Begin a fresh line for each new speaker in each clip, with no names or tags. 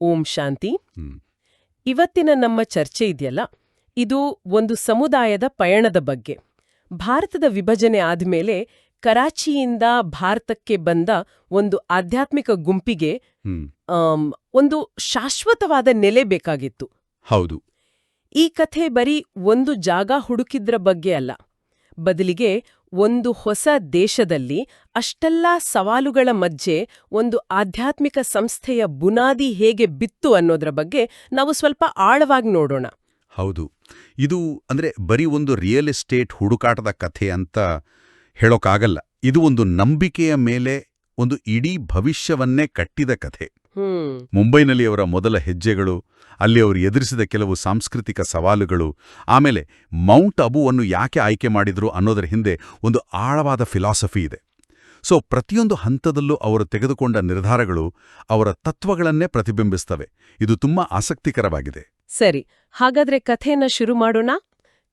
ಓಂ ಶಾಂತಿ.
ಹ್ಮ್.
ಇವತ್ತಿನ ನಮ್ಮ ಚರ್ಚೆ ಇದೆಯಲ್ಲ, ಇದು ಒಂದು ಸಮುದಾಯದ ಪಯಣದ ಬಗ್ಗೆ. ಭಾರತದ ವಿಭಜನೆ ಆದ್ಮೇಲೆ ಕರಾಚಿಯಿಂದ ಭಾರತಕ್ಕೆ ಬಂದ ಒಂದು ಆಧ್ಯಾತ್ಮಿಕ ಗುಂಪಿಗೆ
ಹ್ಮ್.
ಒಂದು ಶಾಶ್ವತವಾದ ನೆಲೆ ಬೇಕಾಗಿತ್ತು.
ಹೌದು.
ಈ ಕಥೆ ಬರೀ ಒಂದು ಜಾಗ ಹುಡುಕಿದ್ರ ಬಗ್ಗೆ ಅಲ್ಲ, ಬದಲಿಗೆ ಒಂದು ಹೊಸ ದೇಶದಲ್ಲಿ ಅಷ್ಟೆಲ್ಲಾ ಸವಾಲುಗಳ ಮಧ್ಯೆ ಒಂದು ಆಧ್ಯಾತ್ಮಿಕ ಸಂಸ್ಥೆಯ ಬುನಾದಿ ಹೇಗೆ ಬಿತ್ತು ಅನ್ನೋದ್ರ ಬಗ್ಗೆ ನಾವು ಸ್ವಲ್ಪ ಆಳವಾಗಿ ನೋಡೋಣ.
ಹೌದು. ಇದು ಬರೀ ಒಂದು ರಿಯಲ್ ಎಸ್ಟೇಟ್ ಹುಡುಕಾಟದ ಕಥೆ ಅಂತ ಹೇಳೋಕ್ಕಾಗಲ್ಲ. ಇದು ಒಂದು ನಂಬಿಕೆಯ ಮೇಲೆ ಒಂದು ಇಡೀ ಭವಿಷ್ಯವನ್ನೇ ಕಟ್ಟಿದ ಕಥೆ. ಮುಂಬೈನಲ್ಲಿ ಅವರ ಮೊದಲ ಹೆಜ್ಜೆಗಳು, ಅಲ್ಲಿ ಅವರು ಎದುರಿಸಿದ ಕೆಲವು ಸಾಂಸ್ಕೃತಿಕ ಸವಾಲುಗಳು, ಆಮೇಲೆ ಮೌಂಟ್ ಅಬುವನ್ನು ಯಾಕೆ ಆಯ್ಕೆ ಮಾಡಿದ್ರು ಅನ್ನೋದರ ಹಿಂದೆ ಒಂದು ಆಳವಾದ ಫಿಲಾಸಫಿ ಇದೆ. ಸೊ ಪ್ರತಿಯೊಂದು ಹಂತದಲ್ಲೂ ಅವರು ತೆಗೆದುಕೊಂಡ ನಿರ್ಧಾರಗಳು ಅವರ ತತ್ವಗಳನ್ನೇ ಪ್ರತಿಬಿಂಬಿಸ್ತವೆ. ಇದು ತುಂಬಾ ಆಸಕ್ತಿಕರವಾಗಿದೆ.
ಸರಿ, ಹಾಗಾದ್ರೆ ಕಥೆಯನ್ನ ಶುರು ಮಾಡೋಣ.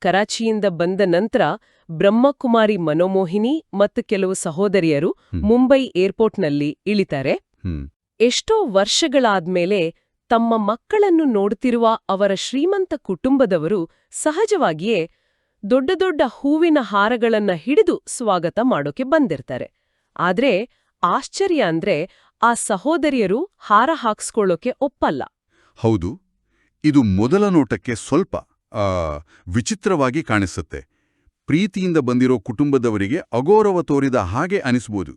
ಕರಾಚಿಯಿಂದ ಬಂದ ನಂತರ ಬ್ರಹ್ಮಕುಮಾರಿ ಮನೋಮೋಹಿನಿ ಮತ್ತು ಕೆಲವು ಸಹೋದರಿಯರು ಮುಂಬೈ ಏರ್ಪೋರ್ಟ್ನಲ್ಲಿ ಇಳಿತಾರೆ. ಎಷ್ಟೋ ವರ್ಷಗಳಾದ್ಮೇಲೆ ತಮ್ಮ ಮಕ್ಕಳನ್ನು ನೋಡ್ತಿರುವ ಅವರ ಶ್ರೀಮಂತ ಕುಟುಂಬದವರು ಸಹಜವಾಗಿಯೇ ದೊಡ್ಡ ದೊಡ್ಡ ಹೂವಿನ ಹಾರಗಳನ್ನ ಹಿಡಿದು ಸ್ವಾಗತ ಮಾಡೋಕೆ ಬಂದಿರ್ತಾರೆ. ಆದ್ರೆ ಆಶ್ಚರ್ಯ ಅಂದ್ರೆ ಆ ಸಹೋದರಿಯರು ಹಾರ ಹಾಕ್ಸ್ಕೊಳ್ಳೋಕೆ ಒಪ್ಪಲ್ಲ.
ಹೌದು. ಇದು ಮೊದಲ ನೋಟಕ್ಕೆ ಸ್ವಲ್ಪ ವಿಚಿತ್ರವಾಗಿ ಕಾಣಿಸುತ್ತೆ. ಪ್ರೀತಿಯಿಂದ ಬಂದಿರೋ ಕುಟುಂಬದವರಿಗೆ ಅಗೌರವ ತೋರಿದ ಹಾಗೆ ಅನಿಸ್ಬೋದು.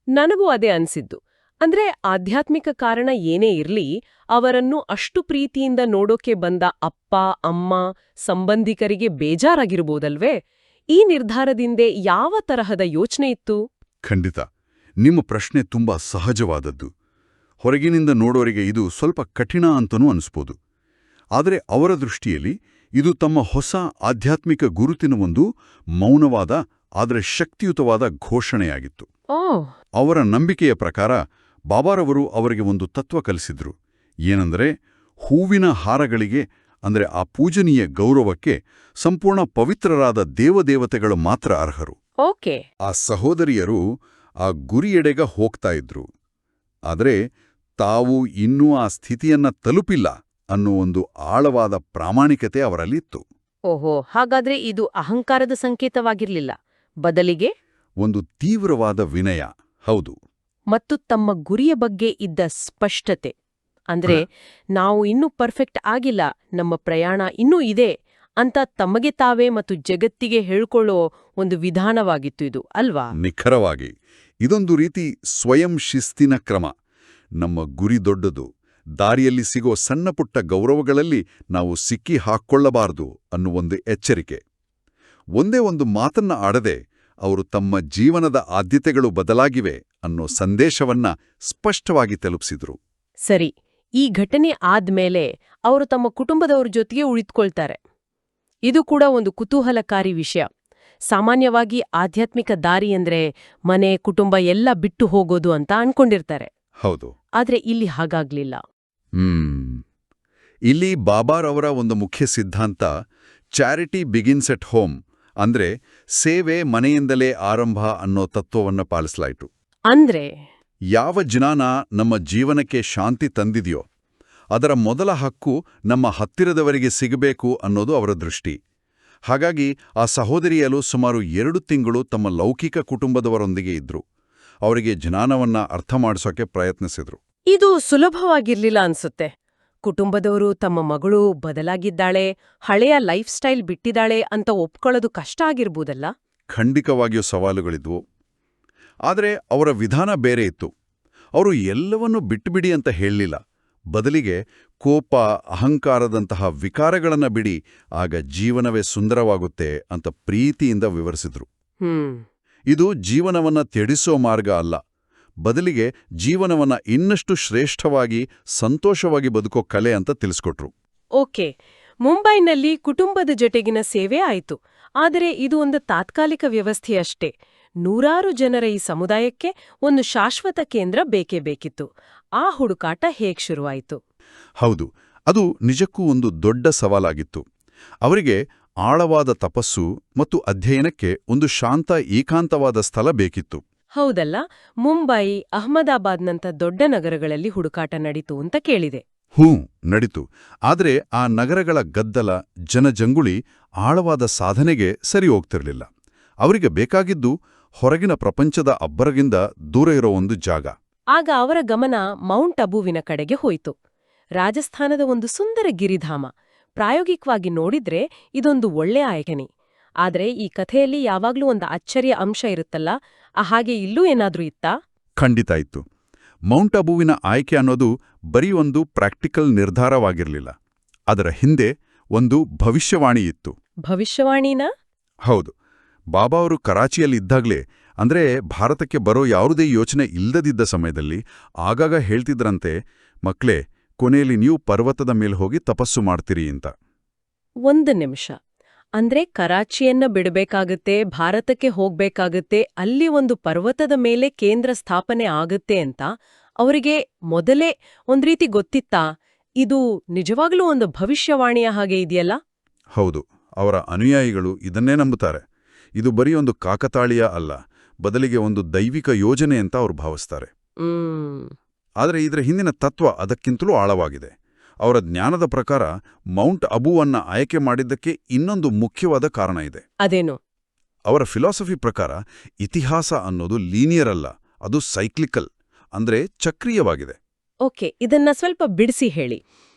ನನಗೂ ಅದೇ ಅನ್ಸಿದ್ದು. ಅಂದ್ರೆ ಆಧ್ಯಾತ್ಮಿಕ ಕಾರಣ ಏನೇ ಇರ್ಲಿ, ಅವರನ್ನು ಅಷ್ಟು ಪ್ರೀತಿಯಿಂದ ನೋಡೋಕೆ ಬಂದ ಅಪ್ಪ ಅಮ್ಮ ಸಂಬಂಧಿಕರಿಗೆ ಬೇಜಾರಾಗಿರ್ಬೋದಲ್ವೇ? ಈ ನಿರ್ಧಾರದಿಂದ ಯಾವ ತರಹದ ಯೋಚನೆ ಇತ್ತು?
ಖಂಡಿತ. ನಿಮ್ಮ ಪ್ರಶ್ನೆ ತುಂಬಾ ಸಹಜವಾದದ್ದು. ಹೊರಗಿನಿಂದ ನೋಡೋರಿಗೆ ಇದು ಸ್ವಲ್ಪ ಕಠಿಣ ಅಂತನೂ ಅನಿಸ್ಬೋದು. ಆದರೆ ಅವರ ದೃಷ್ಟಿಯಲ್ಲಿ ಇದು ತಮ್ಮ ಹೊಸ ಆಧ್ಯಾತ್ಮಿಕ ಗುರುತಿನ ಒಂದು ಮೌನವಾದ ಆದರೆ ಶಕ್ತಿಯುತವಾದ ಘೋಷಣೆಯಾಗಿತ್ತು. ಅವರ ನಂಬಿಕೆಯ ಪ್ರಕಾರ ಬಾಬಾರವರು ಅವರಿಗೆ ಒಂದು ತತ್ವ ಕಲಿಸಿದ್ರು. ಏನಂದರೆ, ಹೂವಿನ ಹಾರಗಳಿಗೆ ಆ ಪೂಜನೀಯ ಗೌರವಕ್ಕೆ ಸಂಪೂರ್ಣ ಪವಿತ್ರರಾದ ದೇವದೇವತೆಗಳು ಮಾತ್ರ ಅರ್ಹರು. ಆ ಸಹೋದರಿಯರು ಆ ಗುರಿಯೆಡೆಗ ಹೋಗ್ತಾ ಇದ್ರು. ಆದರೆ ತಾವು ಇನ್ನೂ ಆ ಸ್ಥಿತಿಯನ್ನ ತಲುಪಿಲ್ಲ ಅನ್ನೋ ಒಂದು ಆಳವಾದ ಪ್ರಾಮಾಣಿಕತೆ ಅವರಲ್ಲಿತ್ತು.
ಓಹೋ, ಹಾಗಾದ್ರೆ ಇದು ಅಹಂಕಾರದ ಸಂಕೇತವಾಗಿರ್ಲಿಲ್ಲ, ಬದಲಿಗೆ
ಒಂದು ತೀವ್ರವಾದ ವಿನಯ. ಹೌದು.
ಮತ್ತು ತಮ್ಮ ಗುರಿಯ ಬಗ್ಗೆ ಇದ್ದ ಸ್ಪಷ್ಟತೆ. ಅಂದ್ರೆ ನಾವು ಇನ್ನೂ ಪರ್ಫೆಕ್ಟ್ ಆಗಿಲ್ಲ, ನಮ್ಮ ಪ್ರಯಾಣ ಇನ್ನೂ ಇದೆ ಅಂತ ತಮಗೆ ತಾವೇ ಮತ್ತು ಜಗತ್ತಿಗೆ ಹೇಳ್ಕೊಳ್ಳೋ ಒಂದು ವಿಧಾನವಾಗಿತ್ತು ಇದು, ಅಲ್ವಾ?
ನಿಖರವಾಗಿ. ಇದೊಂದು ರೀತಿ ಸ್ವಯಂ ಶಿಸ್ತಿನ ಕ್ರಮ. ನಮ್ಮ ಗುರಿ ದೊಡ್ಡದು, ದಾರಿಯಲ್ಲಿ ಸಿಗೋ ಸಣ್ಣಪುಟ್ಟ ಗೌರವಗಳಲ್ಲಿ ನಾವು ಸಿಕ್ಕಿ ಹಾಕ್ಕೊಳ್ಳಬಾರದು ಅನ್ನುವೊಂದು ಎಚ್ಚರಿಕೆ. ಒಂದೇ ಒಂದು ಮಾತನ್ನ ಆಡದೆ ಅವರು ತಮ್ಮ ಜೀವನದ ಆದ್ಯತೆಗಳು ಬದಲಾಗಿವೆ ಅನ್ನೋ ಸಂದೇಶವನ್ನ ಸ್ಪಷ್ಟವಾಗಿ ತಲುಪಿಸಿದ್ರು.
ಸರಿ, ಈ ಘಟನೆ ಆದ್ಮೇಲೆ ಅವರು ತಮ್ಮ ಕುಟುಂಬದವ್ರ ಜೊತೆಗೆ ಉಳಿದುಕೊಳ್ತಾರೆ. ಇದು ಕೂಡ ಒಂದು ಕುತೂಹಲಕಾರಿ ವಿಷಯ. ಸಾಮಾನ್ಯವಾಗಿ ಆಧ್ಯಾತ್ಮಿಕ ದಾರಿ ಅಂದ್ರೆ ಮನೆ ಕುಟುಂಬ ಎಲ್ಲ ಬಿಟ್ಟು ಹೋಗೋದು ಅಂತ ಅನ್ಕೊಂಡಿರ್ತಾರೆ.
ಹೌದು.
ಆದ್ರೆ ಇಲ್ಲಿ ಹಾಗಾಗ್ಲಿಲ್ಲ.
ಇಲ್ಲಿ ಬಾಬಾರವರ ಒಂದು ಮುಖ್ಯ ಸಿದ್ಧಾಂತ ಚಾರಿಟಿ ಬಿಗಿನ್ಸ್ ಎಟ್ ಹೋಮ್, ಅಂದ್ರೆ ಸೇವೆ ಮನೆಯಿಂದಲೇ ಆರಂಭ ಅನ್ನೋ ತತ್ವವನ್ನ ಪಾಲಿಸಲಾಯಿತು.
ಅಂದ್ರೆ
ಯಾವ ಜ್ಞಾನ ನಮ್ಮ ಜೀವನಕ್ಕೆ ಶಾಂತಿ ತಂದಿದೆಯೋ ಅದರ ಮೊದಲ ಹಕ್ಕು ನಮ್ಮ ಹತ್ತಿರದವರಿಗೆ ಸಿಗಬೇಕು ಅನ್ನೋದು ಅವರ ದೃಷ್ಟಿ. ಹಾಗಾಗಿ ಆ ಸಹೋದರಿಯಲು ಸುಮಾರು 2 ತಿಂಗಳು ತಮ್ಮ ಲೌಕಿಕ ಕುಟುಂಬದವರೊಂದಿಗೆ ಇದ್ರು. ಅವರಿಗೆ ಜ್ಞಾನವನ್ನ ಅರ್ಥ ಮಾಡಿಸೋಕೆ ಪ್ರಯತ್ನಿಸಿದ್ರು.
ಇದು ಸುಲಭವಾಗಿರ್ಲಿಲ್ಲ ಅನ್ಸುತ್ತೆ. ಕುಟುಂಬದವರು ತಮ್ಮ ಮಗಳು ಬದಲಾಗಿದ್ದಾಳೆ, ಹಳೆಯ ಲೈಫ್ ಸ್ಟೈಲ್ ಬಿಟ್ಟಿದ್ದಾಳೆ ಅಂತ ಒಪ್ಕೊಳ್ಳೋದು ಕಷ್ಟ ಆಗಿರ್ಬೋದಲ್ಲ?
ಖಂಡಿತವಾಗಿಯೂ ಸವಾಲುಗಳಿದ್ವು. ಆದರೆ ಅವರ ವಿಧಾನ ಬೇರೆ ಇತ್ತು. ಅವರು ಎಲ್ಲವನ್ನೂ ಬಿಟ್ಟುಬಿಡಿ ಅಂತ ಹೇಳಲಿಲ್ಲ. ಬದಲಿಗೆ ಕೋಪ, ಅಹಂಕಾರದಂತಹ ವಿಕಾರಗಳನ್ನ ಬಿಡಿ, ಆಗ ಜೀವನವೇ ಸುಂದರವಾಗುತ್ತೆ ಅಂತ ಪ್ರೀತಿಯಿಂದ ವಿವರಿಸಿದ್ರು. ಇದು ಜೀವನವನ್ನ ತ್ಯಜಿಸೋ ಮಾರ್ಗ ಅಲ್ಲ, ಬದಲಿಗೆ ಜೀವನವನ್ನ ಇನ್ನಷ್ಟು ಶ್ರೇಷ್ಠವಾಗಿ ಸಂತೋಷವಾಗಿ ಬದುಕೋ ಕಲೆ ಅಂತ ತಿಳಿಸ್ಕೊಟ್ರು.
ಓಕೆ, ಮುಂಬೈನಲ್ಲಿ ಕುಟುಂಬದ ಜೊತೆಗಿನ ಸೇವೆ ಆಯಿತು. ಆದರೆ ಇದು ಒಂದು ತಾತ್ಕಾಲಿಕ ವ್ಯವಸ್ಥೆಯಷ್ಟೇ. ನೂರಾರು ಜನರ ಈ ಸಮುದಾಯಕ್ಕೆ ಒಂದು ಶಾಶ್ವತ ಕೇಂದ್ರ ಬೇಕೇ ಬೇಕಿತ್ತು. ಆ ಹುಡುಕಾಟ ಹೇಗೆ ಶುರುವಾಯಿತು?
ಹೌದು, ಅದು ನಿಜಕ್ಕೂ ಒಂದು ದೊಡ್ಡ ಸವಾಲಾಗಿತ್ತು. ಅವರಿಗೆ ಆಳವಾದ ತಪಸ್ಸು ಮತ್ತು ಅಧ್ಯಯನಕ್ಕೆ ಒಂದು ಶಾಂತ ಏಕಾಂತವಾದ ಸ್ಥಳ ಬೇಕಿತ್ತು.
ಹೌದಲ್ಲ, ಮುಂಬೈ, ಅಹಮದಾಬಾದ್ನಂಥ ದೊಡ್ಡ ನಗರಗಳಲ್ಲಿ ಹುಡುಕಾಟ ನಡೀತು ಅಂತ ಕೇಳಿದೆ.
ನಡೀತು. ಆದರೆ ಆ ನಗರಗಳ ಗದ್ದಲ, ಜನಜಂಗುಳಿ ಆಳವಾದ ಸಾಧನೆಗೆ ಸರಿ ಹೋಗ್ತಿರ್ಲಿಲ್ಲ. ಅವರಿಗೆ ಬೇಕಾಗಿದ್ದು ಹೊರಗಿನ ಪ್ರಪಂಚದ ಅಬ್ಬರಗಿಂದ ದೂರ ಇರೋ ಒಂದು ಜಾಗ.
ಆಗ ಅವರ ಗಮನ ಮೌಂಟ್ ಅಬುವಿನ ಕಡೆಗೆ ಹೋಯಿತು. ರಾಜಸ್ಥಾನದ ಒಂದು ಸುಂದರ ಗಿರಿಧಾಮ. ಪ್ರಾಯೋಗಿಕವಾಗಿ ನೋಡಿದ್ರೆ ಇದೊಂದು ಒಳ್ಳೆ ಆಯ್ಕೆನೆ. ಆದ್ರೆ ಈ ಕಥೆಯಲ್ಲಿ ಯಾವಾಗ್ಲೂ ಒಂದು ಅಚ್ಚರಿಯ ಅಂಶ ಇರುತ್ತಲ್ಲ, ಹಾಗೆ ಇಲ್ಲೂ ಏನಾದ್ರೂ ಇತ್ತಾ?
ಖಂಡಿತ ಇತ್ತು. ಮೌಂಟ್ ಅಬುವಿನ ಆಯ್ಕೆ ಅನ್ನೋದು ಬರೀ ಒಂದು ಪ್ರಾಕ್ಟಿಕಲ್ ನಿರ್ಧಾರವಾಗಿರಲಿಲ್ಲ. ಅದರ ಹಿಂದೆ ಒಂದು ಭವಿಷ್ಯವಾಣಿ ಇತ್ತು.
ಭವಿಷ್ಯವಾಣಿನಾ?
ಹೌದು. ಬಾಬಾ ಅವರು ಕರಾಚಿಯಲ್ಲಿದ್ದಾಗ್ಲೇ, ಅಂದ್ರೆ ಭಾರತಕ್ಕೆ ಬರೋ ಯಾವುದೇ ಯೋಚನೆ ಇಲ್ಲದಿದ್ದ ಸಮಯದಲ್ಲಿ ಆಗಾಗ ಹೇಳ್ತಿದ್ರಂತೆ, ಮಕ್ಳೇ, ಕೊನೆಯಲ್ಲಿ ನೀವು ಪರ್ವತದ ಮೇಲೆ ಹೋಗಿ ತಪಸ್ಸು ಮಾಡ್ತೀರಿ ಅಂತ.
ಒಂದು ನಿಮಿಷ. ಅಂದ್ರೆ ಕರಾಚಿಯನ್ನ ಬಿಡಬೇಕಾಗತ್ತೆ, ಭಾರತಕ್ಕೆ ಹೋಗ್ಬೇಕಾಗತ್ತೆ, ಅಲ್ಲಿ ಒಂದು ಪರ್ವತದ ಮೇಲೆ ಕೇಂದ್ರ ಸ್ಥಾಪನೆ ಆಗುತ್ತೆ ಅಂತ ಅವರಿಗೆ ಮೊದಲೇ ಒಂದ್ರೀತಿ ಗೊತ್ತಿತ್ತಾ? ಇದು ನಿಜವಾಗ್ಲೂ ಒಂದು ಭವಿಷ್ಯವಾಣಿಯ ಹಾಗೆ ಇದೆಯಲ್ಲ?
ಹೌದು. ಅವರ ಅನುಯಾಯಿಗಳು ಇದನ್ನೇ ನಂಬುತ್ತಾರೆ. ಇದು ಬರೀ ಒಂದು ಕಾಕತಾಳೀಯ ಅಲ್ಲ, ಬದಲಿಗೆ ಒಂದು ದೈವಿಕ ಯೋಜನೆ ಅಂತ ಅವರು ಭಾವಿಸ್ತಾರೆ. ಆದರೆ ಇದರ ಹಿಂದಿನ ತತ್ವ ಅದಕ್ಕಿಂತಲೂ ಆಳವಾಗಿದೆ. ಅವರ ಜ್ಞಾನದ ಪ್ರಕಾರ ಮೌಂಟ್ ಅಬುವನ್ನ ಆಯ್ಕೆ ಮಾಡಿದ್ದಕ್ಕೆ ಇನ್ನೊಂದು ಮುಖ್ಯವಾದ ಕಾರಣ ಇದೆ.
ಅದೇನು?
ಅವರ ಫಿಲಾಸಫಿ ಪ್ರಕಾರ ಇತಿಹಾಸ ಅನ್ನೋದು ಲೀನಿಯರ್ ಅಲ್ಲ, ಅದು ಸೈಕ್ಲಿಕಲ್, ಅಂದ್ರೆ ಚಕ್ರೀಯವಾಗಿದೆ.
ಓಕೆ, ಇದನ್ನ ಸ್ವಲ್ಪ ಬಿಡಿಸಿ ಹೇಳಿ.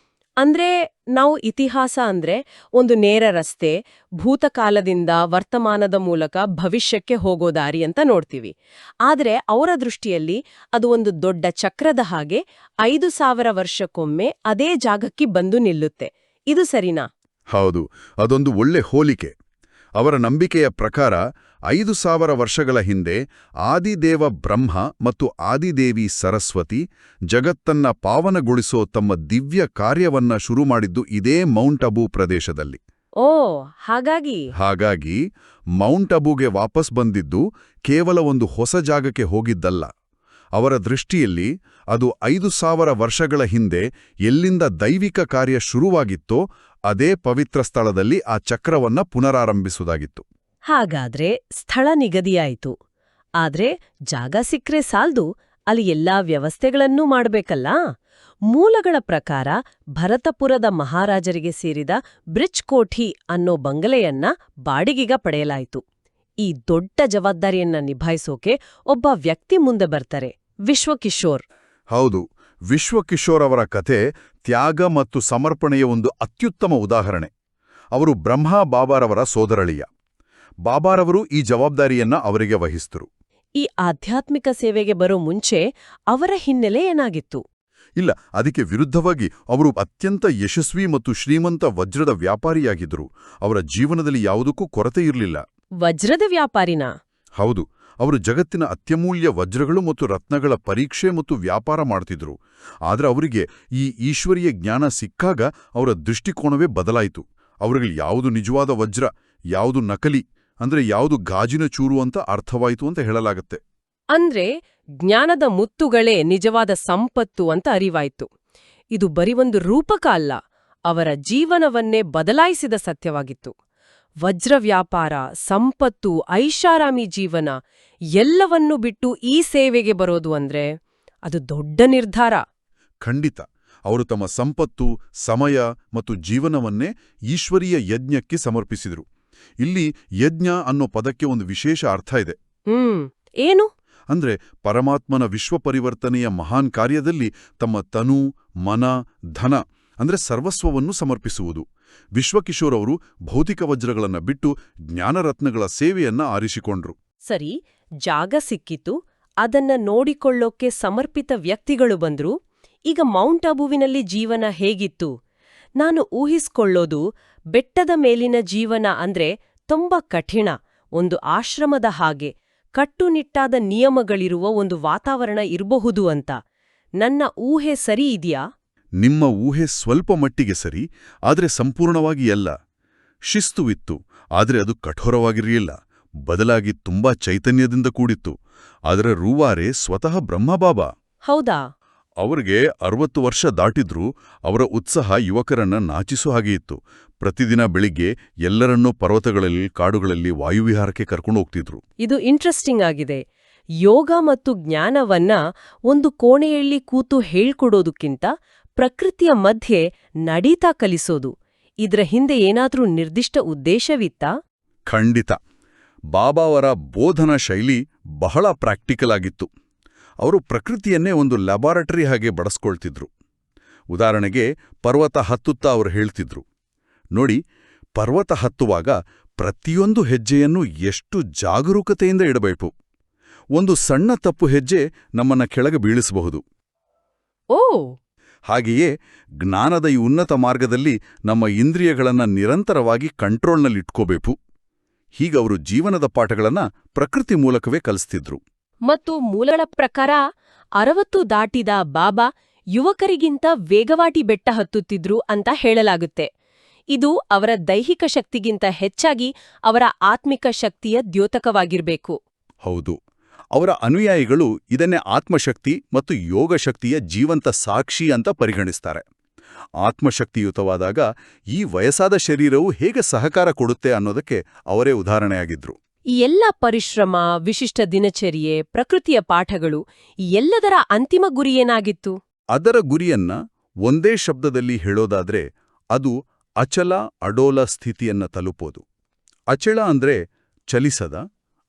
ಅಂದ್ರೆ ನಾವು ಇತಿಹಾಸ ಅಂದ್ರೆ ಒಂದು ನೇರ ರಸ್ತೆ, ಭೂತಕಾಲದಿಂದ ವರ್ತಮಾನದ ಮೂಲಕ ಭವಿಷ್ಯಕ್ಕೆ ಹೋಗೋ ದಾರಿ ಅಂತ ನೋಡ್ತೀವಿ. ಆದ್ರೆ ಅವರ ದೃಷ್ಟಿಯಲ್ಲಿ ಅದು ಒಂದು ದೊಡ್ಡ ಚಕ್ರದ ಹಾಗೆ 5000 ವರ್ಷಕ್ಕೊಮ್ಮೆ ಅದೇ ಜಾಗಕ್ಕೆ ಬಂದು ನಿಲ್ಲುತ್ತೆ. ಇದು ಸರಿನಾ?
ಹೌದು, ಅದೊಂದು ಒಳ್ಳೆ ಹೋಲಿಕೆ. ಅವರ ನಂಬಿಕೆಯ ಪ್ರಕಾರ 5000 ವರ್ಷಗಳ ಹಿಂದೆ ಆದಿದೇವ ಬ್ರಹ್ಮ ಮತ್ತು ಆದಿದೇವಿ ಸರಸ್ವತಿ ಜಗತ್ತನ್ನ ಪಾವನಗೊಳಿಸೋ ತಮ್ಮ ದಿವ್ಯ ಕಾರ್ಯವನ್ನ ಶುರು ಮಾಡಿದ್ದು ಇದೇ ಮೌಂಟ್ ಅಬು ಪ್ರದೇಶದಲ್ಲಿ.
ಓ, ಹಾಗಾಗಿ
ಮೌಂಟ್ ಅಬುಗೆ ವಾಪಸ್ ಬಂದಿದ್ದು ಕೇವಲ ಒಂದು ಹೊಸ ಜಾಗಕ್ಕೆ ಹೋಗಿದ್ದಲ್ಲ. ಅವರ ದೃಷ್ಟಿಯಲ್ಲಿ ಅದು 5000 ವರ್ಷಗಳ ಹಿಂದೆ ಎಲ್ಲಿಂದ ದೈವಿಕ ಕಾರ್ಯ ಶುರುವಾಗಿತ್ತೋ ಅದೇ ಪವಿತ್ರ ಸ್ಥಳದಲ್ಲಿ ಆ ಚಕ್ರವನ್ನ ಪುನರಾರಂಭಿಸುವುದಾಗಿತ್ತು.
ಹಾಗಾದ್ರೆ ಸ್ಥಳ ನಿಗದಿಯಾಯಿತು. ಆದ್ರೆ ಜಾಗ ಸಿಕ್ರೆ ಸಾಲ್ದು, ಅಲ್ಲಿ ಎಲ್ಲಾ ವ್ಯವಸ್ಥೆಗಳನ್ನೂ ಮಾಡ್ಬೇಕಲ್ಲ. ಮೂಲಗಳ ಪ್ರಕಾರ ಭರತಪುರದ ಮಹಾರಾಜರಿಗೆ ಸೇರಿದ ಬ್ರಿಜ್ ಕೋಠಿ ಅನ್ನೋ ಬಂಗಲೆಯನ್ನ ಬಾಡಿಗೆಗ ಪಡೆಯಲಾಯಿತು. ಈ ದೊಡ್ಡ ಜವಾಬ್ದಾರಿಯನ್ನ ನಿಭಾಯಿಸೋಕೆ ಒಬ್ಬ ವ್ಯಕ್ತಿ ಮುಂದೆ ಬರ್ತಾರೆ, ವಿಶ್ವಕಿಶೋರ್.
ಹೌದು, ವಿಶ್ವಕಿಶೋರ್ ಅವರ ಕಥೆ ತ್ಯಾಗ ಮತ್ತು ಸಮರ್ಪಣೆಯ ಒಂದು ಅತ್ಯುತ್ತಮ ಉದಾಹರಣೆ. ಅವರು ಬ್ರಹ್ಮ ಬಾಬಾರವರ ಸೋದರಳಿಯ. ಬಾಬಾರವರು ಈ ಜವಾಬ್ದಾರಿಯನ್ನ ಅವರಿಗೆ ವಹಿಸಿದರು.
ಈ ಆಧ್ಯಾತ್ಮಿಕ ಸೇವೆಗೆ ಬರೋ ಮುಂಚೆ ಅವರ ಹಿನ್ನೆಲೆ ಏನಾಗಿತ್ತು?
ಇಲ್ಲ, ಅದಕ್ಕೆ ವಿರುದ್ಧವಾಗಿ ಅವರು ಅತ್ಯಂತ ಯಶಸ್ವಿ ಮತ್ತು ಶ್ರೀಮಂತ ವಜ್ರದ ವ್ಯಾಪಾರಿಯಾಗಿದ್ದರು. ಅವರ ಜೀವನದಲ್ಲಿ ಯಾವುದಕ್ಕೂ ಕೊರತೆ ಇರಲಿಲ್ಲ.
ವಜ್ರದ ವ್ಯಾಪಾರಿನಾ?
ಹೌದು. ಅವರು ಜಗತ್ತಿನ ಅತ್ಯಮೂಲ್ಯ ವಜ್ರಗಳು ಮತ್ತು ರತ್ನಗಳ ಪರೀಕ್ಷೆ ಮತ್ತು ವ್ಯಾಪಾರ ಮಾಡ್ತಿದ್ರು. ಆದ್ರೆ ಅವರಿಗೆ ಈ ಈಶ್ವರೀಯ ಜ್ಞಾನ ಸಿಕ್ಕಾಗ ಅವರ ದೃಷ್ಟಿಕೋನವೇ ಬದಲಾಯಿತು. ಅವರಿಗೆ ಯಾವುದು ನಿಜವಾದ ವಜ್ರ, ಯಾವುದು ನಕಲಿ, ಅಂದ್ರೆ ಯಾವುದು ಗಾಜಿನ ಚೂರು ಅಂತ ಅರ್ಥವಾಯಿತು ಅಂತ ಹೇಳಲಾಗತ್ತೆ.
ಅಂದ್ರೆ ಜ್ಞಾನದ ಮುತ್ತುಗಳೇ ನಿಜವಾದ ಸಂಪತ್ತು ಅಂತ ಅರಿವಾಯ್ತು. ಇದು ಬರೀ ಒಂದು ರೂಪಕ ಅಲ್ಲ, ಅವರ ಜೀವನವನ್ನೇ ಬದಲಾಯಿಸಿದ ಸತ್ಯವಾಗಿತ್ತು. ವಜ್ರ ವ್ಯಾಪಾರ, ಸಂಪತ್ತು, ಐಷಾರಾಮಿ ಜೀವನ ಎಲ್ಲವನ್ನೂ ಬಿಟ್ಟು ಈ ಸೇವೆಗೆ ಬರೋದು ಅಂದ್ರೆ ಅದು ದೊಡ್ಡ ನಿರ್ಧಾರ.
ಖಂಡಿತ. ಅವರು ತಮ್ಮ ಸಂಪತ್ತು, ಸಮಯ ಮತ್ತು ಜೀವನವನ್ನೇ ಈಶ್ವರೀಯ ಯಜ್ಞಕ್ಕೆ ಸಮರ್ಪಿಸಿದರು. ಇಲ್ಲಿ ಯಜ್ಞ ಅನ್ನೋ ಪದಕ್ಕೆ ಒಂದು ವಿಶೇಷ ಅರ್ಥ ಇದೆ.
ಏನು?
ಅಂದ್ರೆ ಪರಮಾತ್ಮನ ವಿಶ್ವಪರಿವರ್ತನೆಯ ಮಹಾನ್ ಕಾರ್ಯದಲ್ಲಿ ತಮ್ಮ ತನು, ಮನ, ಧನ ಅಂದ್ರೆ ಸರ್ವಸ್ವವನ್ನು ಸಮರ್ಪಿಸುವುದು. ವಿಶ್ವಕಿಶೋರ್ ಅವರು ಭೌತಿಕ ವಜ್ರಗಳನ್ನ ಬಿಟ್ಟು ಜ್ಞಾನರತ್ನಗಳ ಸೇವೆಯನ್ನ ಆರಿಸಿಕೊಂಡ್ರು.
ಸರಿ, ಜಾಗ ಸಿಕ್ಕಿತು, ಅದನ್ನ ನೋಡಿಕೊಳ್ಳೋಕೆ ಸಮರ್ಪಿತ ವ್ಯಕ್ತಿಗಳು ಬಂದ್ರು. ಈಗ ಮೌಂಟ್ ಅಬುವಿನಲ್ಲಿ ಜೀವನ ಹೇಗಿತ್ತು? ನಾನು ಊಹಿಸ್ಕೊಳ್ಳೋದು ಬೆಟ್ಟದ ಮೇಲಿನ ಜೀವನ ಅಂದ್ರೆ ತುಂಬಾ ಕಠಿಣ, ಒಂದು ಆಶ್ರಮದ ಹಾಗೆ ಕಟ್ಟುನಿಟ್ಟಾದ ನಿಯಮಗಳಿರುವ ಒಂದು ವಾತಾವರಣ ಇರಬಹುದು ಅಂತ. ನನ್ನ ಊಹೆ ಸರಿ ಇದೆಯಾ?
ನಿಮ್ಮ ಊಹೆ ಸ್ವಲ್ಪ ಮಟ್ಟಿಗೆ ಸರಿ, ಆದ್ರೆ ಸಂಪೂರ್ಣವಾಗಿ ಅಲ್ಲ. ಶಿಸ್ತು ಇತ್ತು, ಆದ್ರೆ ಅದು ಕಠೋರವಾಗಿರಲಿಲ್ಲ. ಬದಲಾಗಿ ತುಂಬಾ ಚೈತನ್ಯದಿಂದ ಕೂಡಿತ್ತು. ಅದರ ರೂವಾರೆ ಸ್ವತಃ ಬ್ರಹ್ಮಬಾಬಾ.
ಹೌದಾ?
ಅವರಿಗೆ 60 ವರ್ಷ ದಾಟಿದ್ರೂ ಅವರ ಉತ್ಸಾಹ ಯುವಕರನ್ನ ನಾಚಿಸೋ ಹಾಗೆ ಇತ್ತು. ಪ್ರತಿದಿನ ಬೆಳಿಗ್ಗೆ ಎಲ್ಲರನ್ನೂ ಪರ್ವತಗಳಲ್ಲಿ, ಕಾಡುಗಳಲ್ಲಿ ವಾಯುವಿಹಾರಕ್ಕೆ ಕರ್ಕೊಂಡು ಹೋಗ್ತಿದ್ರು.
ಇದು ಇಂಟ್ರೆಸ್ಟಿಂಗ್ ಆಗಿದೆ. ಯೋಗ ಮತ್ತು ಜ್ಞಾನವನ್ನ ಒಂದು ಕೋಣೆಯಲ್ಲಿ ಕೂತು ಹೇಳ್ಕೊಡೋದಕ್ಕಿಂತ ಪ್ರಕೃತಿಯ ಮಧ್ಯೆ ನಡೀತಾ ಕಲಿಸೋದು ಇದ್ರ ಹಿಂದೆ ಏನಾದ್ರೂ ನಿರ್ದಿಷ್ಟ ಉದ್ದೇಶವಿತ್ತಾ?
ಖಂಡಿತ. ಬಾಬಾ ಅವರ ಬೋಧನಾ ಶೈಲಿ ಬಹಳ ಪ್ರಾಕ್ಟಿಕಲ್ ಆಗಿತ್ತು. ಅವರು ಪ್ರಕೃತಿಯನ್ನೇ ಒಂದು ಲ್ಯಾಬಾರಟರಿ ಹಾಗೆ ಬಳಸ್ಕೊಳ್ತಿದ್ರು. ಉದಾಹರಣೆಗೆ ಪರ್ವತ ಹತ್ತುತ್ತಾ ಅವರು ಹೇಳ್ತಿದ್ರು, ನೋಡಿ, ಪರ್ವತ ಹತ್ತುವಾಗ ಪ್ರತಿಯೊಂದು ಹೆಜ್ಜೆಯನ್ನು ಎಷ್ಟು ಜಾಗರೂಕತೆಯಿಂದ ಇಡಬೇಕು. ಒಂದು ಸಣ್ಣ ತಪ್ಪು ಹೆಜ್ಜೆ ನಮ್ಮನ್ನ ಕೆಳಗೆ ಬೀಳಿಸಬಹುದು.
ಓ,
ಹಾಗೆಯೇ ಜ್ಞಾನದ ಈ ಉನ್ನತ ಮಾರ್ಗದಲ್ಲಿ ನಮ್ಮ ಇಂದ್ರಿಯಗಳನ್ನ ನಿರಂತರವಾಗಿ ಕಂಟ್ರೋಲ್ನಲ್ಲಿಟ್ಕೋಬೇಕು. ಹೀಗವರು ಜೀವನದ ಪಾಠಗಳನ್ನ ಪ್ರಕೃತಿ ಮೂಲಕವೇ ಕಲಿಸ್ತಿದ್ರು.
ಮತ್ತು ಮೂಲಗಳ ಪ್ರಕಾರ 60 ದಾಟಿದ ಬಾಬಾ ಯುವಕರಿಗಿಂತ ವೇಗವಾಗಿ ಬೆಟ್ಟ ಹತ್ತುತ್ತಿದ್ರು ಅಂತ ಹೇಳಲಾಗುತ್ತೆ. ಇದು ಅವರ ದೈಹಿಕ ಶಕ್ತಿಗಿಂತ ಹೆಚ್ಚಾಗಿ ಅವರ ಆತ್ಮಿಕ ಶಕ್ತಿಯ ದ್ಯೋತಕವಾಗಿರ್ಬೇಕು.
ಹೌದು, ಅವರ ಅನುಯಾಯಿಗಳು ಇದನ್ನೇ ಆತ್ಮಶಕ್ತಿ ಮತ್ತು ಯೋಗಶಕ್ತಿಯ ಜೀವಂತ ಸಾಕ್ಷಿ ಅಂತ ಪರಿಗಣಿಸ್ತಾರೆ. ಆತ್ಮಶಕ್ತಿಯುತವಾದಾಗ ಈ ವಯಸ್ಸಾದ ಶರೀರವು ಹೇಗೆ ಸಹಕಾರ ಕೊಡುತ್ತೆ ಅನ್ನೋದಕ್ಕೆ ಅವರೇ ಉದಾಹರಣೆಯಾಗಿದ್ರು.
ಈ ಎಲ್ಲ ಪರಿಶ್ರಮ, ವಿಶಿಷ್ಟ ದಿನಚರ್ಯೆ, ಪ್ರಕೃತಿಯ ಪಾಠಗಳು ಈ ಎಲ್ಲದರ ಅಂತಿಮ ಗುರಿಯೇನಾಗಿತ್ತು?
ಅದರ ಗುರಿಯನ್ನ ಒಂದೇ ಶಬ್ದದಲ್ಲಿ ಹೇಳೋದಾದ್ರೆ ಅದು ಅಚಲ ಅಡೋಲ ಸ್ಥಿತಿಯನ್ನ ತಲುಪೋದು. ಅಚಲ ಅಂದ್ರೆ ಚಲಿಸದ,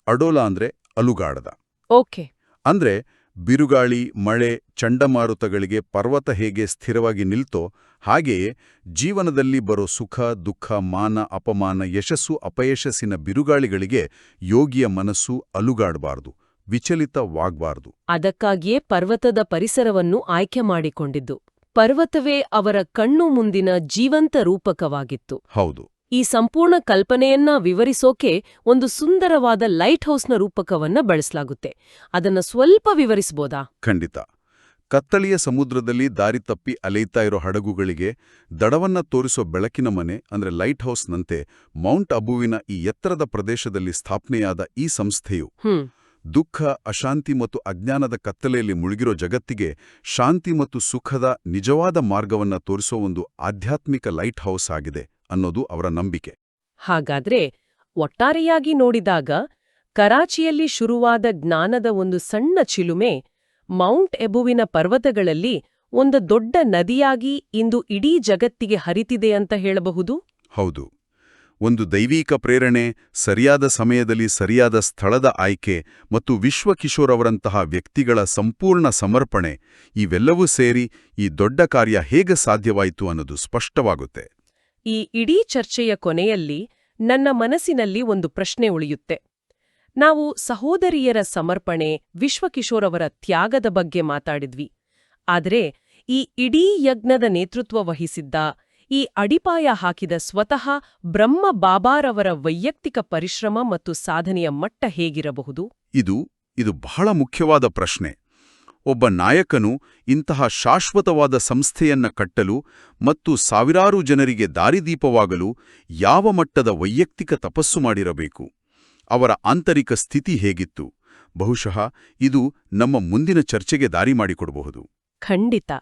ಅಡೋಲ ಅಂದ್ರೆ ಅಲುಗಾಡದ.
ಓಕೆ.
ಅಂದ್ರೆ ಬಿರುಗಾಳಿ, ಮಳೆ, ಚಂಡಮಾರುತಗಳಿಗೆ ಪರ್ವತ ಹೇಗೆ ಸ್ಥಿರವಾಗಿ ನಿಲ್ತೋ ಹಾಗೆಯೇ ಜೀವನದಲ್ಲಿ ಬರೋ ಸುಖ, ದುಃಖ, ಮಾನ, ಅಪಮಾನ, ಯಶಸ್ಸು, ಅಪಯಶಸ್ಸಿನ ಬಿರುಗಾಳಿಗಳಿಗೆ ಯೋಗಿಯ ಮನಸ್ಸು ಅಲುಗಾಡಬಾರ್ದು, ವಿಚಲಿತವಾಗಬಾರ್ದು.
ಅದಕ್ಕಾಗಿಯೇ ಪರ್ವತದ ಪರಿಸರವನ್ನು ಆಯ್ಕೆ ಮಾಡಿಕೊಂಡಿದ್ದು. ಪರ್ವತವೇ ಅವರ ಕಣ್ಣು ಮುಂದಿನ ಜೀವಂತ ರೂಪಕವಾಗಿತ್ತು.
ಹೌದು.
ಈ ಸಂಪೂರ್ಣ ಕಲ್ಪನೆಯನ್ನ ವಿವರಿಸೋಕೆ ಒಂದು ಸುಂದರವಾದ ಲೈಟ್ ಹೌಸ್ನ ರೂಪಕವನ್ನ ಬಳಸಲಾಗುತ್ತೆ. ಅದನ್ನ ಸ್ವಲ್ಪ ವಿವರಿಸ್ಬೋದಾ?
ಖಂಡಿತ. ಕತ್ತಲೆಯ ಸಮುದ್ರದಲ್ಲಿ ದಾರಿ ತಪ್ಪಿ ಅಲೆಯ್ತಾ ಇರೋ ಹಡಗುಗಳಿಗೆ ದಡವನ್ನ ತೋರಿಸೋ ಬೆಳಕಿನ ಮನೆ ಅಂದ್ರೆ ಲೈಟ್ ಹೌಸ್ನಂತೆ ಮೌಂಟ್ ಅಬುವಿನ ಈ ಎತ್ತರದ ಪ್ರದೇಶದಲ್ಲಿ ಸ್ಥಾಪನೆಯಾದ ಈ ಸಂಸ್ಥೆಯು ದುಃಖ, ಅಶಾಂತಿ ಮತ್ತು ಅಜ್ಞಾನದ ಕತ್ತಲೆಯಲ್ಲಿ ಮುಳುಗಿರೋ ಜಗತ್ತಿಗೆ ಶಾಂತಿ ಮತ್ತು ಸುಖದ ನಿಜವಾದ ಮಾರ್ಗವನ್ನ ತೋರಿಸೋ ಒಂದು ಆಧ್ಯಾತ್ಮಿಕ ಲೈಟ್ ಹೌಸ್ ಆಗಿದೆ ಅನ್ನೋದು ಅವರ ನಂಬಿಕೆ.
ಹಾಗಾದ್ರೆ ಒಟ್ಟಾರೆಯಾಗಿ ನೋಡಿದಾಗ ಕರಾಚಿಯಲ್ಲಿ ಶುರುವಾದ ಜ್ಞಾನದ ಒಂದು ಸಣ್ಣ ಚಿಲುಮೆ ಮೌಂಟ್ ಎಬುವಿನ ಪರ್ವತಗಳಲ್ಲಿ ಒಂದು ದೊಡ್ಡ ನದಿಯಾಗಿ ಇಂದು ಇಡೀ ಜಗತ್ತಿಗೆ ಹರಿತಿದೆ ಅಂತ ಹೇಳಬಹುದು.
ಹೌದು. ಒಂದು ದೈವೀಕ ಪ್ರೇರಣೆ, ಸರಿಯಾದ ಸಮಯದಲ್ಲಿ ಸರಿಯಾದ ಸ್ಥಳದ ಆಯ್ಕೆ ಮತ್ತು ವಿಶ್ವಕಿಶೋರ್ ಅವರಂತಹ ವ್ಯಕ್ತಿಗಳ ಸಂಪೂರ್ಣ ಸಮರ್ಪಣೆ ಇವೆಲ್ಲವೂ ಸೇರಿ ಈ ದೊಡ್ಡ ಕಾರ್ಯ ಹೇಗೆ ಸಾಧ್ಯವಾಯಿತು ಅನ್ನೋದು ಸ್ಪಷ್ಟವಾಗುತ್ತೆ.
ಈ ಇಡೀ ಚರ್ಚೆಯ ಕೊನೆಯಲ್ಲಿ ನನ್ನ ಮನಸ್ಸಿನಲ್ಲಿ ಒಂದು ಪ್ರಶ್ನೆ ಉಳಿಯುತ್ತೆ. ನಾವು ಸಹೋದರಿಯರ ಸಮರ್ಪಣೆ, ವಿಶ್ವಕಿಶೋರ್ ಅವರ ತ್ಯಾಗದ ಬಗ್ಗೆ ಮಾತಾಡಿದ್ವಿ. ಆದರೆ ಈ ಇಡೀ ಯಜ್ಞದ ನೇತೃತ್ವ ವಹಿಸಿದ್ದ, ಈ ಅಡಿಪಾಯ ಹಾಕಿದ ಸ್ವತಃ ಬ್ರಹ್ಮ ಬಾಬಾರವರ ವೈಯಕ್ತಿಕ ಪರಿಶ್ರಮ ಮತ್ತು ಸಾಧನೆಯ ಮಟ್ಟ ಹೇಗಿರಬಹುದು?
ಇದು ಬಹಳ ಮುಖ್ಯವಾದ ಪ್ರಶ್ನೆ. ಒಬ್ಬ ನಾಯಕನು ಇಂತಹ ಶಾಶ್ವತವಾದ ಸಂಸ್ಥೆಯನ್ನ ಕಟ್ಟಲು ಮತ್ತು ಸಾವಿರಾರು ಜನರಿಗೆ ದಾರಿದೀಪವಾಗಲು ಯಾವ ಮಟ್ಟದ ವೈಯಕ್ತಿಕ ತಪಸ್ಸು ಮಾಡಿರಬೇಕು? ಅವರ ಆಂತರಿಕ ಸ್ಥಿತಿ ಹೇಗಿತ್ತು? ಬಹುಶಃ ಇದು ನಮ್ಮ ಮುಂದಿನ ಚರ್ಚೆಗೆ ದಾರಿ ಮಾಡಿಕೊಡಬಹುದು.
ಖಂಡಿತ.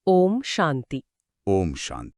ಓಂ ಶಾಂತಿ.
ಓಂ ಶಾಂತಿ.